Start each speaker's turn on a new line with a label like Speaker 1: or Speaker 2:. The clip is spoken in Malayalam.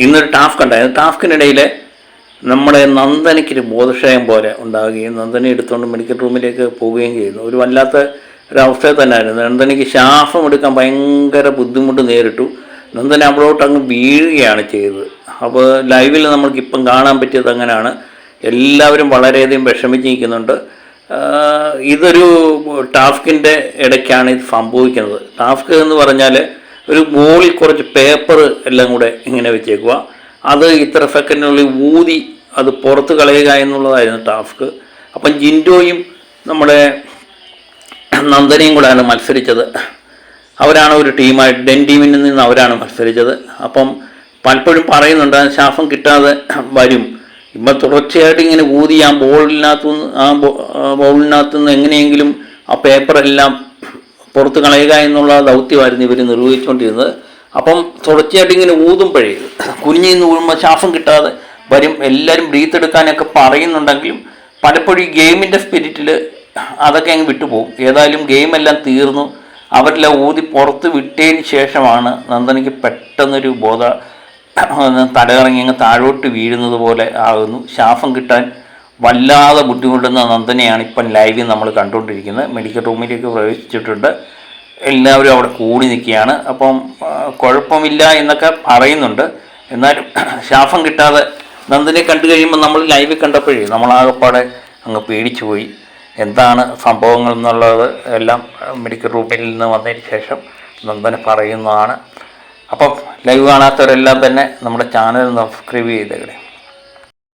Speaker 1: ഇന്നൊരു ടാസ്ക് ഉണ്ടായിരുന്നു. ടാസ്കിനിടയിൽ നമ്മുടെ നന്ദനയ്ക്കൊരു ബോധക്ഷയം പോലെ ഉണ്ടാവുകയും നന്ദനെ എടുത്തുകൊണ്ട് മെഡിക്കൽ റൂമിലേക്ക് പോവുകയും ചെയ്യുന്നു. ഒരു വല്ലാത്ത ഒരവസ്ഥയിൽ തന്നെയായിരുന്നു. നന്ദനയ്ക്ക് ശ്വാസം എടുക്കാൻ ഭയങ്കര ബുദ്ധിമുട്ട് നേരിട്ടു. നന്ദന അവിടോട്ട് അങ്ങ് വീഴുകയാണ് ചെയ്തത്. അപ്പോൾ ലൈവിൽ നമ്മൾക്കിപ്പം കാണാൻ പറ്റിയത് അങ്ങനെയാണ്. എല്ലാവരും വളരെയധികം വിഷമിച്ചിരിക്കുന്നുണ്ട്. ഇതൊരു ടാസ്കിൻ്റെ ഇടയ്ക്കാണ് ഇത് സംഭവിക്കുന്നത്. ടാസ്ക് എന്ന് പറഞ്ഞാൽ ഒരു ബോളിൽ കുറച്ച് പേപ്പർ എല്ലാം കൂടെ ഇങ്ങനെ വെച്ചേക്കുക, അത് ഇത്ര സെക്കൻഡിനുള്ളിൽ ഊതി അത് പുറത്ത് കളയുക എന്നുള്ളതായിരുന്നു ടാസ്ക്. അപ്പം ജിൻഡോയും നമ്മുടെ നന്ദനയും കൂടെയാണ് മത്സരിച്ചത്. അവരാണ് ഒരു ടീമായിട്ട്, ഡെൻ ടീമിൽ നിന്ന് അവരാണ് മത്സരിച്ചത്. അപ്പം പലപ്പോഴും പറയുന്നുണ്ട് ശ്വാസം കിട്ടാതെ വരും. ഇപ്പം തുടർച്ചയായിട്ട് ഇങ്ങനെ ഊതി ആ ബോളിനകത്തുനിന്ന് എങ്ങനെയെങ്കിലും ആ പേപ്പറെല്ലാം പുറത്ത് കളയുക എന്നുള്ള ദൗത്യമായിരുന്നു ഇവർ നിർവഹിച്ചുകൊണ്ടിരുന്നത്. അപ്പം തുടർച്ചയായിട്ട് ഇങ്ങനെ ഊതുമ്പോഴേ കുനിഞ്ഞിന്ന് ഊഴുമ്പോൾ ശ്വാസം കിട്ടാതെ വരും. എല്ലാവരും ബ്രീത്ത് എടുക്കാനൊക്കെ പറയുന്നുണ്ടെങ്കിലും പലപ്പോഴും ഈ ഗെയിമിൻ്റെ സ്പിരിറ്റിൽ അതൊക്കെ അങ്ങ് വിട്ടുപോകും. ഏതായാലും ഗെയിമെല്ലാം തീർന്നു. അവരെല്ലാം ഊതി പുറത്ത് വിട്ടതിന് ശേഷമാണ് നന്ദനയ്ക്ക് പെട്ടെന്നൊരു തലകറങ്ങി അങ്ങ് താഴോട്ട് വീഴുന്നത് പോലെ ആകുന്നു. ശ്വാസം കിട്ടാൻ വല്ലാതെ ബുദ്ധിമുട്ടുന്ന നന്ദനയാണ് ഇപ്പം ലൈവിൽ നമ്മൾ കണ്ടുകൊണ്ടിരിക്കുന്നത്. മെഡിക്കൽ റൂമിലേക്ക് പ്രവേശിച്ചിട്ടുണ്ട്. എല്ലാവരും അവിടെ കൂടി നിൽക്കുകയാണ്. അപ്പം കുഴപ്പമില്ല എന്നൊക്കെ പറയുന്നുണ്ട്. എന്നാലും ശ്വാസം കിട്ടാതെ നന്ദനെ കണ്ടു കഴിയുമ്പോൾ നമ്മൾ ലൈവിൽ കണ്ടപ്പോഴേ നമ്മളാകെപ്പാടെ അങ്ങ് പേടിച്ചു പോയി. എന്താണ് സംഭവങ്ങൾ എന്നുള്ളത് എല്ലാം മെഡിക്കൽ റൂമിൽ നിന്ന് വന്നതിന് ശേഷം നന്ദന പറയുന്നതാണ്. അപ്പം ലൈവ് കാണാത്തവരെല്ലാം തന്നെ നമ്മുടെ ചാനൽ സബ്സ്ക്രൈബ് ചെയ്തേക്കണേ.